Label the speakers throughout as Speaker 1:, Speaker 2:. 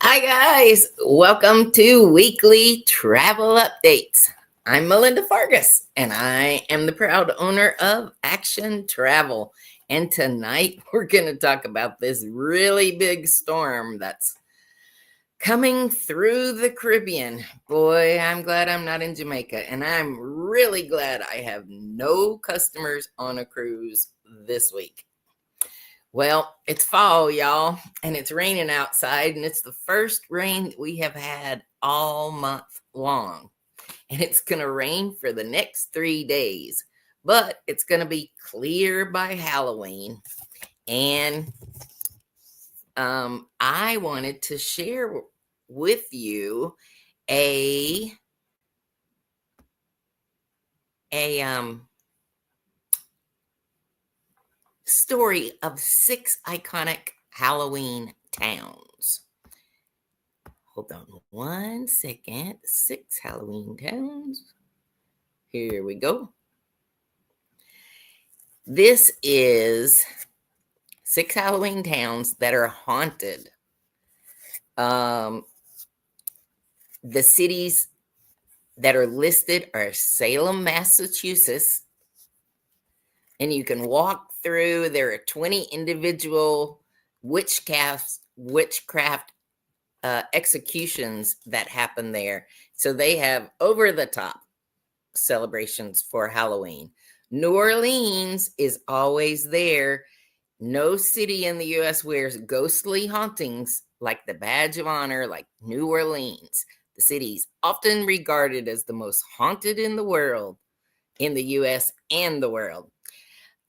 Speaker 1: Hi, guys. Welcome to Weekly Travel Updates. I'm Melinda Fargus, and I am the proud owner of Action Travel. And tonight we're going to talk about this really big storm that's coming through the Caribbean. Boy, I'm glad I'm not in Jamaica, and I'm really glad I have no customers on a cruise this week. Well, it's fall, y'all, and it's raining outside, and it's the first rain that we have had all month long. And it's going to rain for the next 3 days, but it's going to be clear by Halloween. And I wanted to share with you a story of 6 iconic Halloween towns. Hold on 1 second. 6 Halloween towns. Here we go. This is 6 Halloween towns that are haunted. The cities that are listed are Salem, Massachusetts. And you can walk through. There are 20 individual witchcraft executions that happen there. So they have over the top celebrations for Halloween. New Orleans is always there. No city in the U.S. wears ghostly hauntings like the badge of honor, like New Orleans. The city is often regarded as the most haunted in the world, in the U.S. and the world.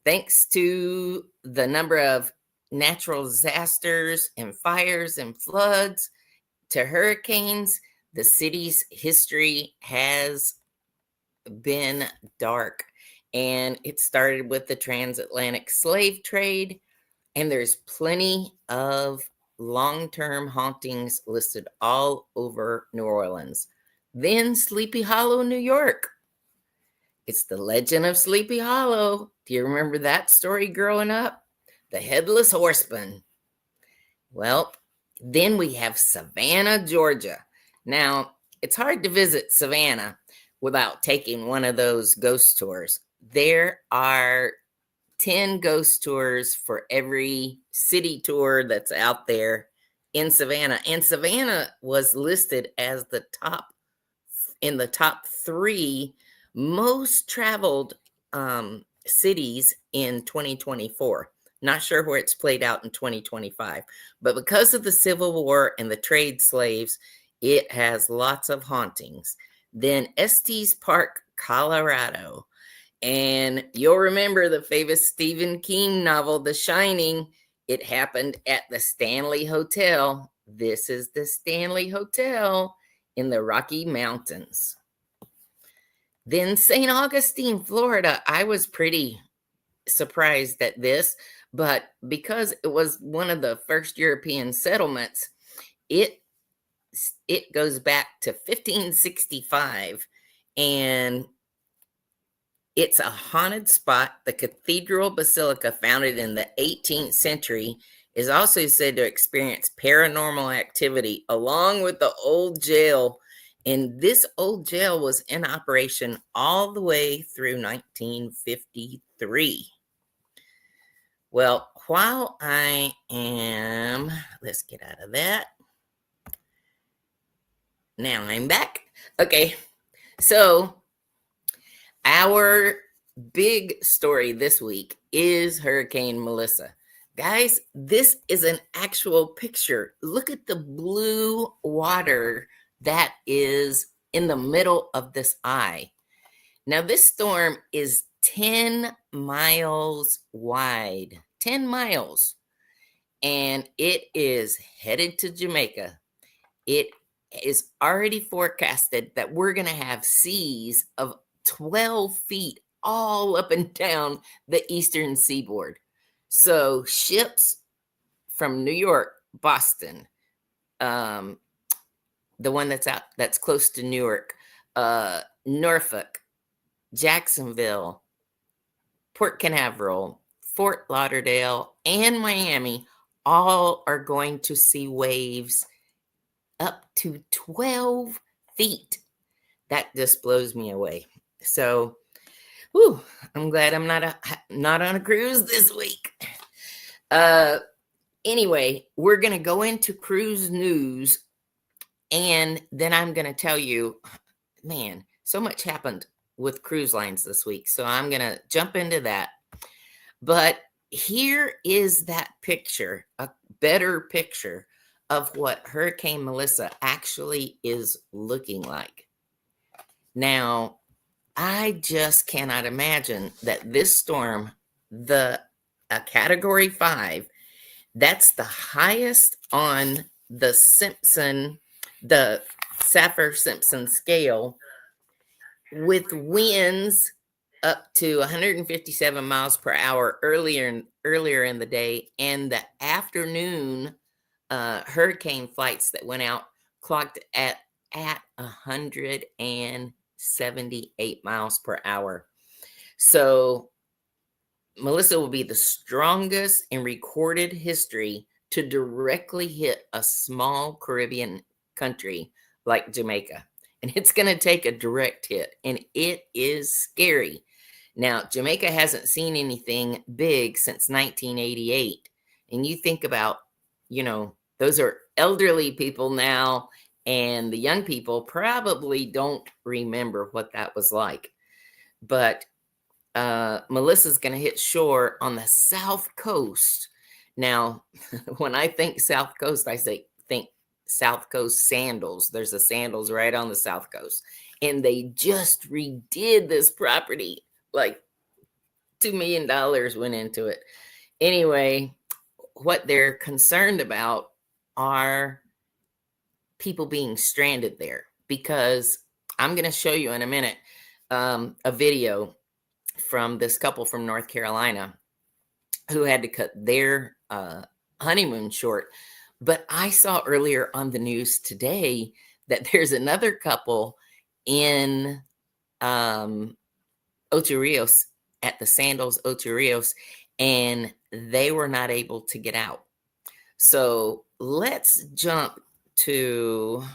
Speaker 1: Thanks to the number of natural disasters and fires and floods to hurricanes, the city's history has been dark. And it started with the transatlantic slave trade. And there's plenty of long-term hauntings listed all over New Orleans. Then Sleepy Hollow, New York. It's the legend of Sleepy Hollow. Do you remember that story growing up? The Headless Horseman. Well, then we have Savannah, Georgia. Now, it's hard to visit Savannah without taking one of those ghost tours. There are 10 ghost tours for every city tour that's out there in Savannah. And Savannah was listed as in the top 3 most traveled cities in 2024. Not sure where it's played out in 2025, but because of the Civil War and the trade slaves, it has lots of hauntings. Then Estes Park, Colorado. And you'll remember the famous Stephen King novel, The Shining. It happened at the Stanley Hotel. This is the Stanley Hotel in the Rocky Mountains. Then St. Augustine, Florida. I was pretty surprised at this, but because it was one of the first European settlements, it goes back to 1565, and it's a haunted spot. The Cathedral Basilica, founded in the 18th century, is also said to experience paranormal activity along with the old jail. And this old jail was in operation all the way through 1953. Well, while I am, let's get out of that. Now I'm back. Okay, so our big story this week is Hurricane Melissa. Guys, this is an actual picture. Look at the blue water that is in the middle of this eye. Now, this storm is 10 miles wide, 10 miles, and it is headed to Jamaica. It is already forecasted that we're going to have seas of 12 feet all up and down the eastern seaboard. So ships from New York, Boston, the one that's close to Newark, Norfolk, Jacksonville, Port Canaveral, Fort Lauderdale, and Miami all are going to see waves up to 12 feet. That just blows me away. So, whew, I'm glad I'm not on a cruise this week. Anyway, we're going to go into cruise news, and then I'm going to tell you, man, so much happened with cruise lines this week. So I'm going to jump into that. But here is that picture, a better picture of what Hurricane Melissa actually is looking like. Now, I just cannot imagine that this storm, a Category 5, that's the highest on the Saffir-Simpson scale, with winds up to 157 miles per hour earlier in the day, and the afternoon hurricane flights that went out clocked at 178 miles per hour. So Melissa will be the strongest in recorded history to directly hit a small Caribbean country like Jamaica. And it's going to take a direct hit, and it is scary. Now, Jamaica hasn't seen anything big since 1988. And you think about, those are elderly people now, and the young people probably don't remember what that was like. But Melissa's going to hit shore on the South Coast. Now, when I think South Coast, I think South Coast sandals. There's a sandals right on the South Coast. And they just redid this property. Like $2 million went into it. Anyway, what they're concerned about are people being stranded there, because I'm going to show you in a minute a video from this couple from North Carolina who had to cut their honeymoon short. But I saw earlier on the news today that there's another couple in Ocho Rios, at the Sandals Ocho Rios, and they were not able to get out. So let's jump to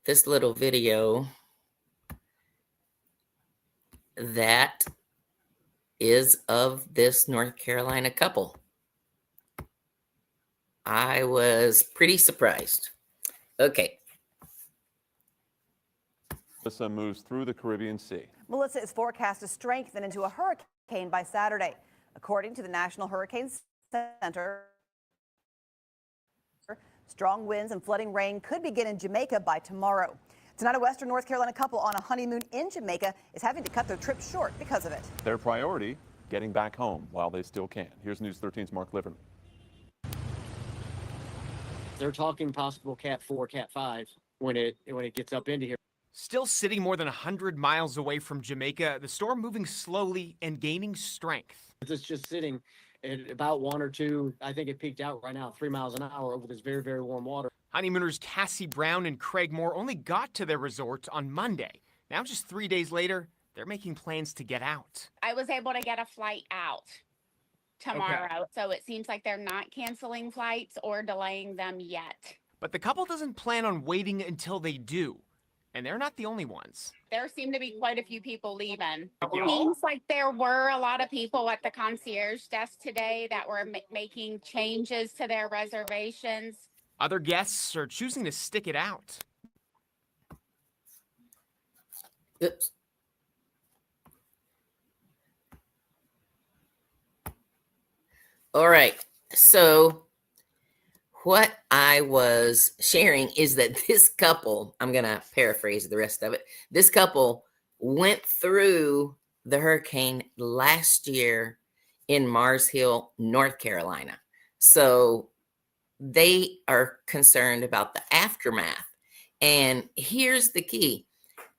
Speaker 1: this little video that is of this North Carolina couple. I was pretty surprised. Okay.
Speaker 2: Melissa moves through the Caribbean Sea.
Speaker 3: Melissa is forecast to strengthen into a hurricane by Saturday. According to the National Hurricane Center, strong winds and flooding rain could begin in Jamaica by tomorrow. Tonight, a Western North Carolina couple on a honeymoon in Jamaica is having to cut their trip short because of it.
Speaker 2: Their priority, getting back home while they still can. Here's News 13's Mark Liverman.
Speaker 4: They're talking possible Cat 4, Cat 5 when it gets up into here.
Speaker 5: Still sitting more than 100 miles away from Jamaica, the storm moving slowly and gaining strength.
Speaker 4: It's just sitting at about 1 or 2, I think it peaked out right now, 3 miles an hour over this very, very warm water.
Speaker 5: Honeymooners Cassie Brown and Craig Moore only got to their resort on Monday. Now, just 3 days later, they're making plans to get out.
Speaker 6: I was able to get a flight out tomorrow. Okay. So it seems like they're not canceling flights or delaying them yet.
Speaker 5: But the couple doesn't plan on waiting until they do. And they're not the only ones.
Speaker 6: There seem to be quite a few people leaving. It seems like there were a lot of people at the concierge desk today that were making changes to their reservations.
Speaker 5: Other guests are choosing to stick it out.
Speaker 1: Oops. All right. So what I was sharing is that this couple, I'm going to paraphrase the rest of it. This couple went through the hurricane last year in Mars Hill, North Carolina. So they are concerned about the aftermath. And here's the key.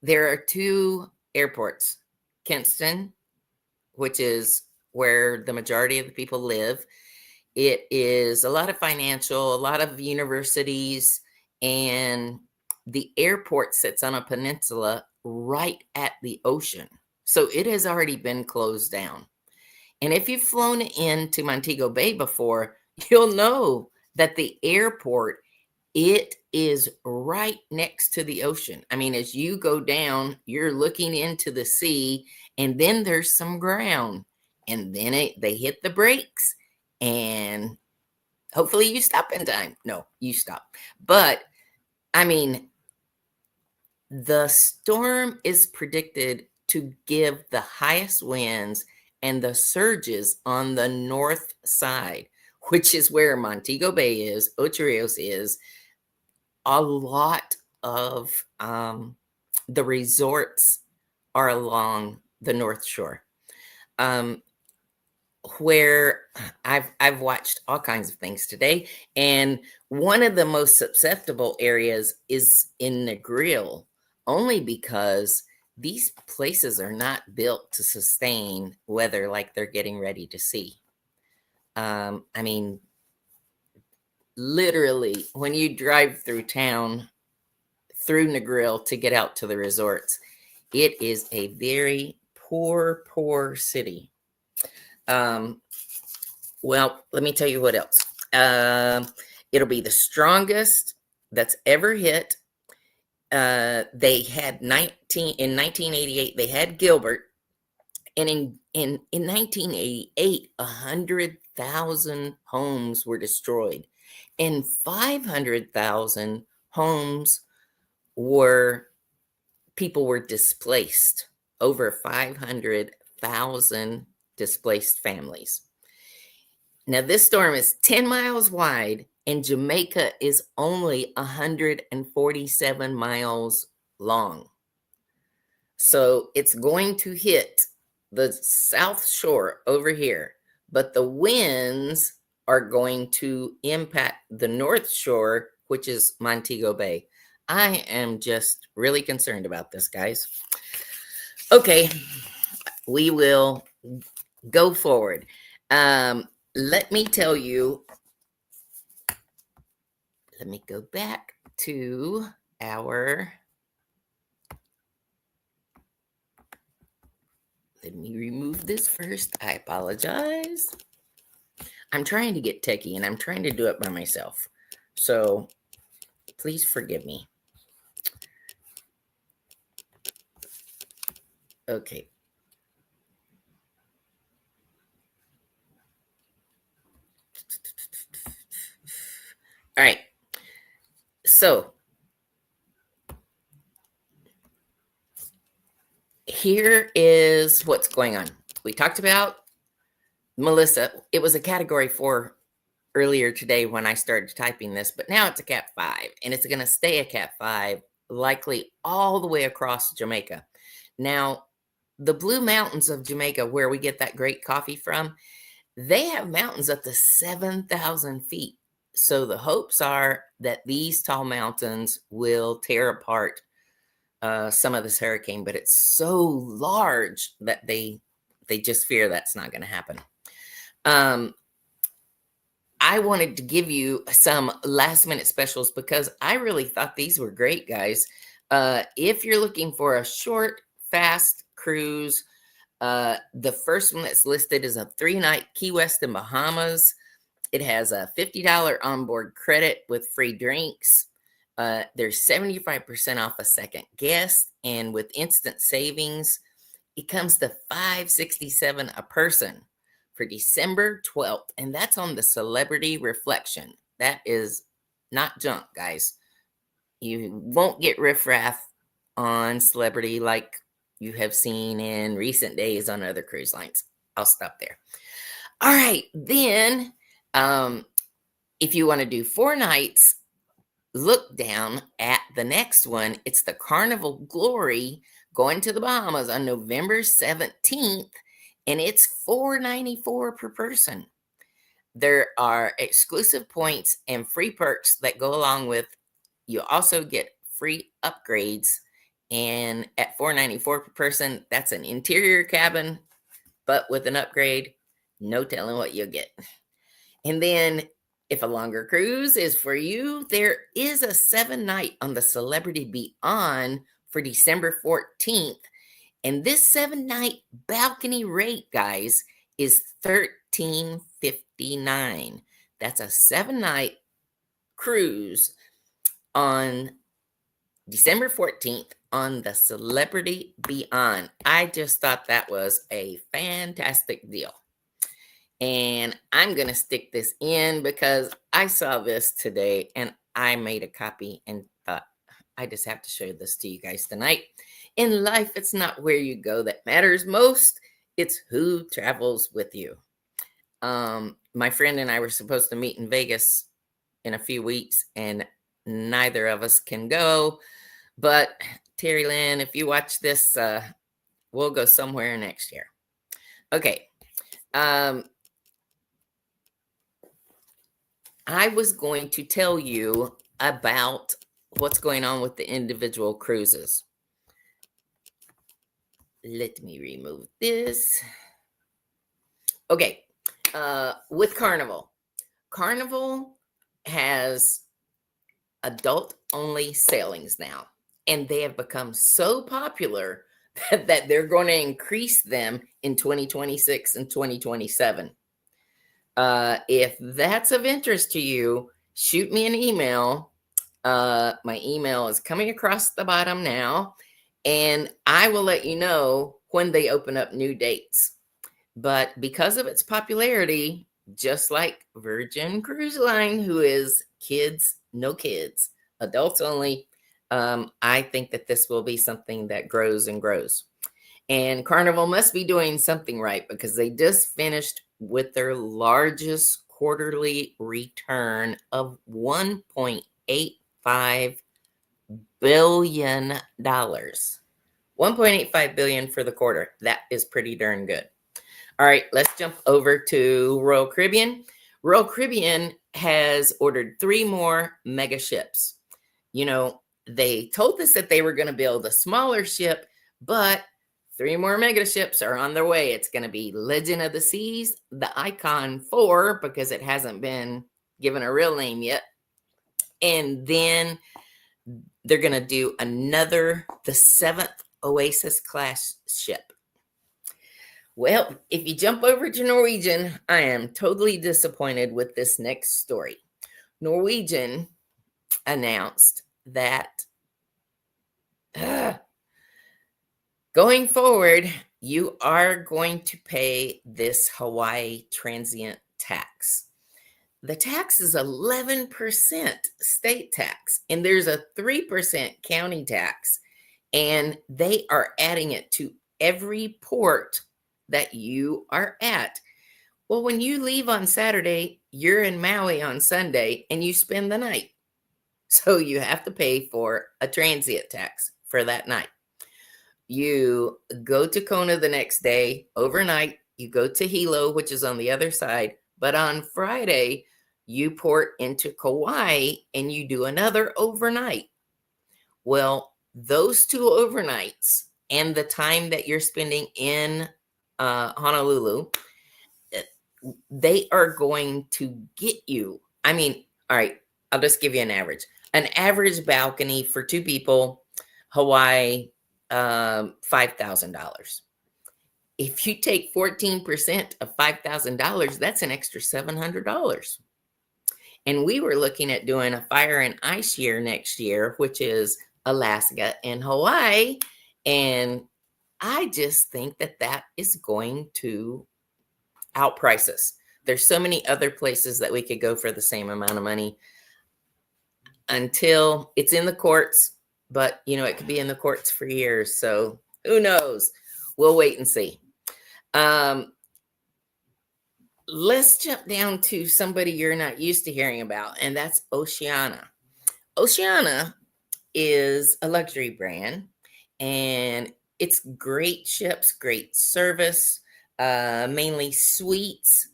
Speaker 1: There are 2 airports, Kinston, which is where the majority of the people live. It is a lot of financial, a lot of universities, and the airport sits on a peninsula right at the ocean. So it has already been closed down. And if you've flown into Montego Bay before, you'll know that the airport, it is right next to the ocean. I mean, as you go down, you're looking into the sea, and then there's some ground, and then they hit the brakes, and hopefully you stop in time. No, you stop. But I mean, the storm is predicted to give the highest winds and the surges on the north side, which is where Montego Bay is, Ocho Rios is. A lot of the resorts are along the North Shore, where I've watched all kinds of things today, and one of the most susceptible areas is in Negril, only because these places are not built to sustain weather like they're getting ready to see. I mean, literally, when you drive through town, through Negril to get out to the resorts, it is a very poor city. Well, let me tell you what else. It'll be the strongest that's ever hit. They had in 1988, they had Gilbert. And in 1988, 100,000 homes were destroyed, and 500,000 homes people were displaced. Over 500,000 displaced families. Now, this storm is 10 miles wide, and Jamaica is only 147 miles long. So it's going to hit the South Shore over here, but the winds are going to impact the North Shore, which is Montego Bay. I am just really concerned about this, guys. Okay, we will go forward. Let me tell you, let me go back to let me remove this first. I apologize. I'm trying to get techie, and I'm trying to do it by myself. So please forgive me. Okay. All right. So here is what's going on. We talked about Melissa. It was a category 4 earlier today when I started typing this, but now it's a cat 5, and it's going to stay a cat 5, likely all the way across Jamaica. Now, the Blue Mountains of Jamaica, where we get that great coffee from, they have mountains up to 7,000 feet. So the hopes are that these tall mountains will tear apart some of this hurricane, but it's so large that they just fear that's not going to happen. I wanted to give you some last minute specials because I really thought these were great, guys. If you're looking for a short, fast cruise, the first one that's listed is a 3-night Key West in Bahamas. It has a $50 onboard credit with free drinks. There's 75% off a second guest, and with instant savings, it comes to $567 a person for December 12th, and that's on the Celebrity Reflection. That is not junk, guys. You won't get riffraff on Celebrity like you have seen in recent days on other cruise lines. I'll stop there. All right, then, if you want to do 4 nights, look down at the next one. It's the Carnival Glory going to the Bahamas on November 17th, and it's $494 per person. There are exclusive points and free perks that go along with. You also get free upgrades, and at $494 per person, that's an interior cabin, but with an upgrade, no telling what you'll get. And then if a longer cruise is for you, there is a 7-night on the Celebrity Beyond for December 14th. And this 7-night balcony rate, guys, is $13.59. That's a 7-night cruise on December 14th on the Celebrity Beyond. I just thought that was a fantastic deal. And I'm going to stick this in because I saw this today and I made a copy and thought, I just have to show this to you guys tonight. In life, it's not where you go that matters most. It's who travels with you. My friend and I were supposed to meet in Vegas in a few weeks, and neither of us can go. But Terry Lynn, if you watch this, we'll go somewhere next year. Okay. I was going to tell you about what's going on with the individual cruises. Let me remove this. Okay. With Carnival. Carnival has adult-only sailings now, and they have become so popular that they're going to increase them in 2026 and 2027. If that's of interest to you, shoot me an email. My email is coming across the bottom now, and I will let you know when they open up new dates. But because of its popularity, just like Virgin Cruise Line, who is kids, no kids, adults only, I think that this will be something that grows and grows. And Carnival must be doing something right because they just finished with their largest quarterly return of $1.85 billion. $1.85 billion for the quarter. That is pretty darn good. All right, let's jump over to Royal Caribbean. Royal Caribbean has ordered 3 more mega ships. You know, they told us that they were going to build a smaller ship, but 3 more mega ships are on their way. It's going to be Legend of the Seas, the Icon 4, because it hasn't been given a real name yet. And then they're going to do another, the 7th Oasis class ship. Well, if you jump over to Norwegian, I am totally disappointed with this next story. Norwegian announced that going forward, you are going to pay this Hawaii transient tax. The tax is 11% state tax, and there's a 3% county tax, and they are adding it to every port that you are at. Well, when you leave on Saturday, you're in Maui on Sunday, and you spend the night. So you have to pay for a transient tax for that night. You go to Kona the next day, overnight. You go to Hilo, which is on the other side. But on Friday, you port into Kauai and you do another overnight. Well, those 2 overnights and the time that you're spending in Honolulu, they are going to get you. I mean, all right, I'll just give you an average. An average balcony for 2 people, Hawaii, $5,000. If you take 14% of $5,000, that's an extra $700. And we were looking at doing a fire and ice year next year, which is Alaska and Hawaii. And I just think that that is going to outprice us. There's so many other places that we could go for the same amount of money until it's in the courts. But, you know, it could be in the courts for years. So who knows? We'll wait and see. Let's jump down to somebody you're not used to hearing about, and that's Oceania. Oceania is a luxury brand, and it's great ships, great service, mainly suites.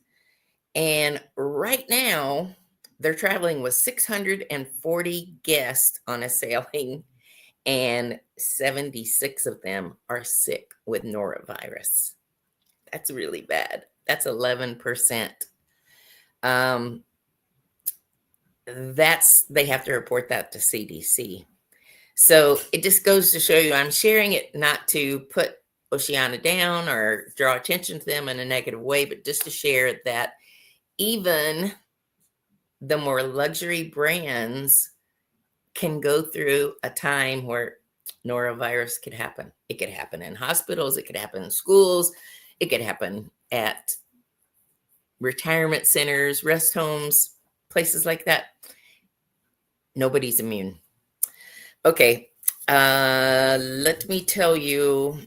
Speaker 1: And right now, they're traveling with 640 guests on a sailing, and 76 of them are sick with norovirus. That's really bad. That's 11%. They have to report that to CDC. So it just goes to show you, I'm sharing it not to put Oceania down or draw attention to them in a negative way, but just to share that even the more luxury brands can go through a time where norovirus could happen. It could happen in hospitals. It could happen in schools. It could happen at retirement centers, rest homes, places like that. Nobody's immune. Okay, let me tell you.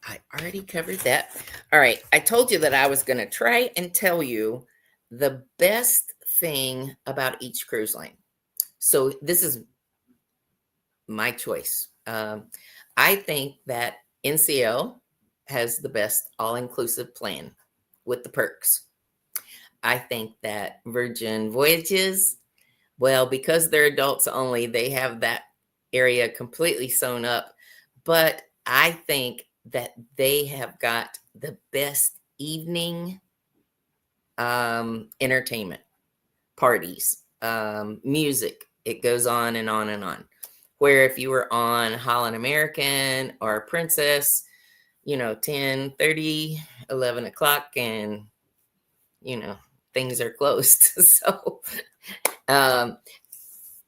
Speaker 1: I already covered that. All right, I told you that I was going to try and tell you the best thing about each cruise line. So this is my choice. I think that NCL has the best all-inclusive plan with the perks. I think that Virgin Voyages, well, because they're adults only, they have that area completely sewn up. But I think that they have got the best evening entertainment, parties, music. It goes on and on and on. Where if you were on Holland American or Princess, 10, 30, 11 o'clock, and, things are closed. So,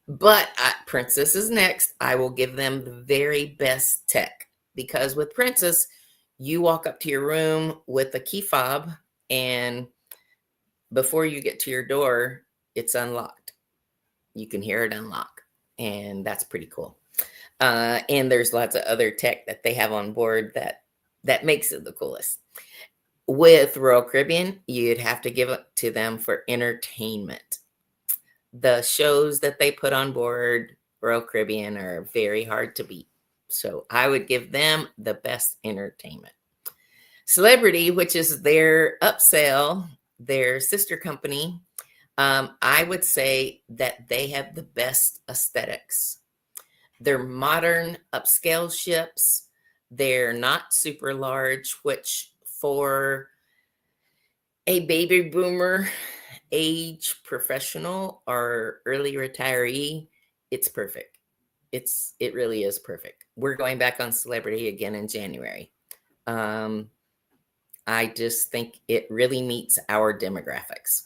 Speaker 1: but Princess is next. I will give them the very best tech, because with Princess, you walk up to your room with a key fob, and before you get to your door, it's unlocked. You can hear it unlock, and that's pretty cool. And there's lots of other tech that they have on board that makes it the coolest. With Royal Caribbean, you'd have to give it to them for entertainment. The shows that they put on board Royal Caribbean are very hard to beat. So I would give them the best entertainment. Celebrity, which is their upsell, their sister company, I would say that they have the best aesthetics. They're modern upscale ships. They're not super large, which for a baby boomer age professional or early retiree, it's perfect. It really is perfect. We're going back on Celebrity again in January. I just think it really meets our demographics.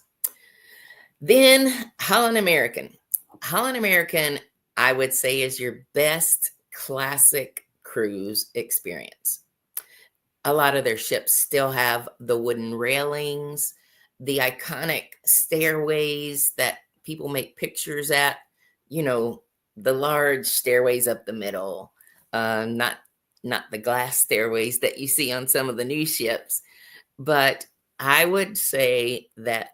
Speaker 1: Then Holland American. Holland American, I would say, is your best classic cruise experience. A lot of their ships still have the wooden railings, the iconic stairways that people make pictures at, the large stairways up the middle, not the glass stairways that you see on some of the new ships. But I would say that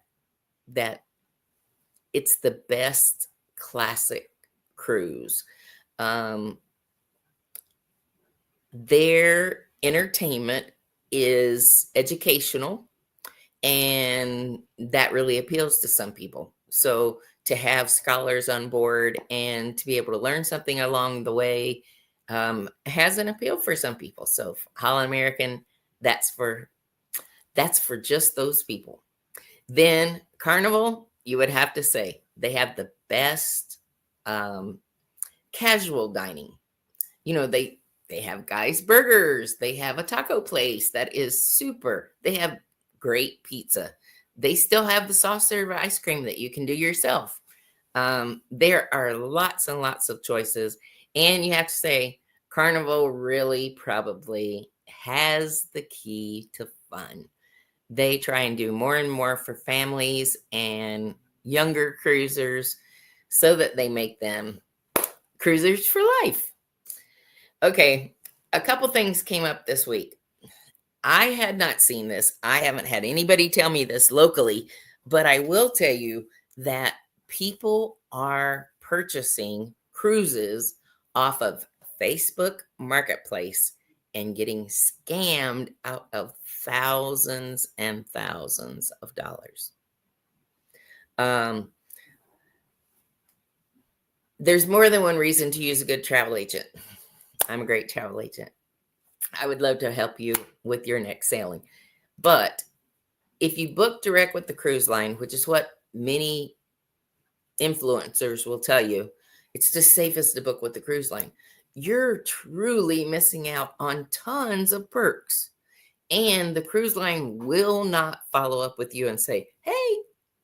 Speaker 1: it's the best classic cruise. Their entertainment is educational, and that really appeals to some people. So to have scholars on board and to be able to learn something along the way has an appeal for some people. So Holland American, that's for just those people. Then Carnival, you would have to say they have the best casual dining. They have Guy's Burgers. They have a taco place that is super. They have great pizza. They still have the soft serve ice cream that you can do yourself. There are lots and lots of choices. And you have to say, Carnival really probably has the key to fun. They try and do more and more for families and younger cruisers so that they make them cruisers for life. Okay, a couple things came up this week. I had not seen this. I haven't had anybody tell me this locally, but I will tell you that people are purchasing cruises off of Facebook Marketplace and getting scammed out of thousands and thousands of dollars. There's more than one reason to use a good travel agent. I'm a great travel agent. I would love to help you with your next sailing. But if you book direct with the cruise line, which is what many influencers will tell you, it's the safest to book with the cruise line. You're truly missing out on tons of perks. And the cruise line will not follow up with you and say, hey,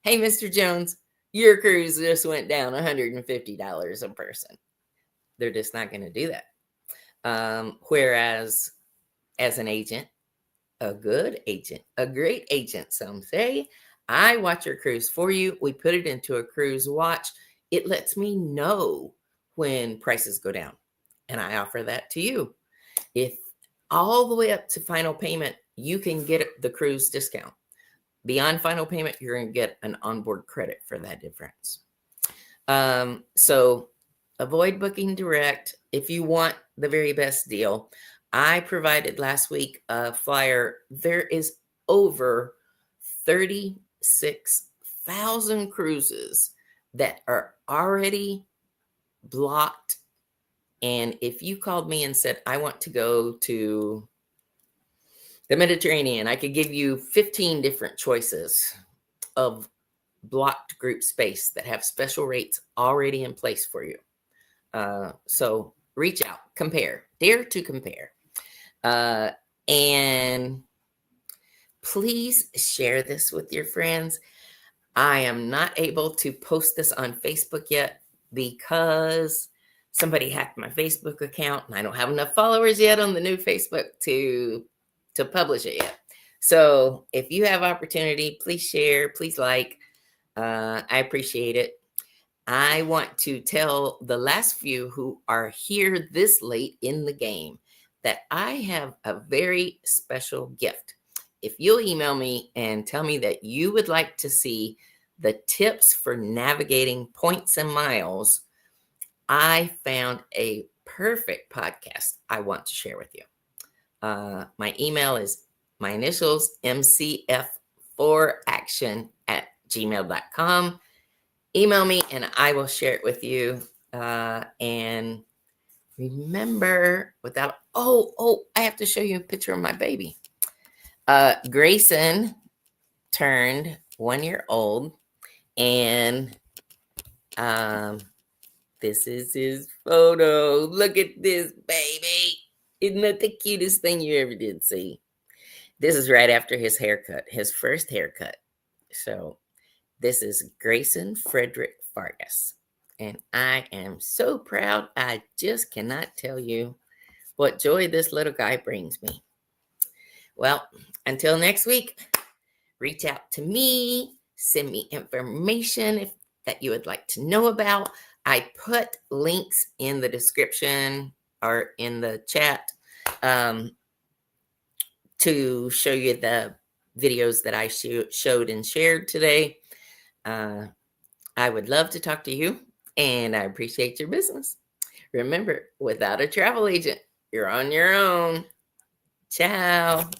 Speaker 1: Mr. Jones, your cruise just went down $150 a person. They're just not going to do that. Whereas as an agent, a good agent, a great agent, some say, I watch your cruise for you. We put it into a cruise watch. It lets me know when prices go down. And I offer that to you. If all the way up to final payment, you can get the cruise discount. Beyond final payment, you're going to get an onboard credit for that difference. So avoid booking direct if you want the very best deal. I provided last week a flyer. There is over 36,000 cruises that are already blocked. And if you called me and said, I want to go to the Mediterranean, I could give you 15 different choices of blocked group space that have special rates already in place for you. So reach out, compare, dare to compare. And please share this with your friends. I am not able to post this on Facebook yet because somebody hacked my Facebook account and I don't have enough followers yet on the new Facebook to publish it yet. So if you have opportunity, please share, please like. I appreciate it. I want to tell the last few who are here this late in the game that I have a very special gift. If you'll email me and tell me that you would like to see the tips for navigating points and miles, I found a perfect podcast I want to share with you. My email is my initials, mcf4action@gmail.com. Email me and I will share it with you. And remember, I have to show you a picture of my baby. Grayson turned 1 year old, and this is his photo. Look at this baby. Isn't that the cutest thing you ever did see? This is right after his haircut, his first haircut. So this is Grayson Frederick Vargas. And I am so proud. I just cannot tell you what joy this little guy brings me. Well, until next week, reach out to me. Send me information that you would like to know about. I put links in the description or in the chat to show you the videos that I showed and shared today. I would love to talk to you, and I appreciate your business. Remember, without a travel agent, you're on your own. Ciao.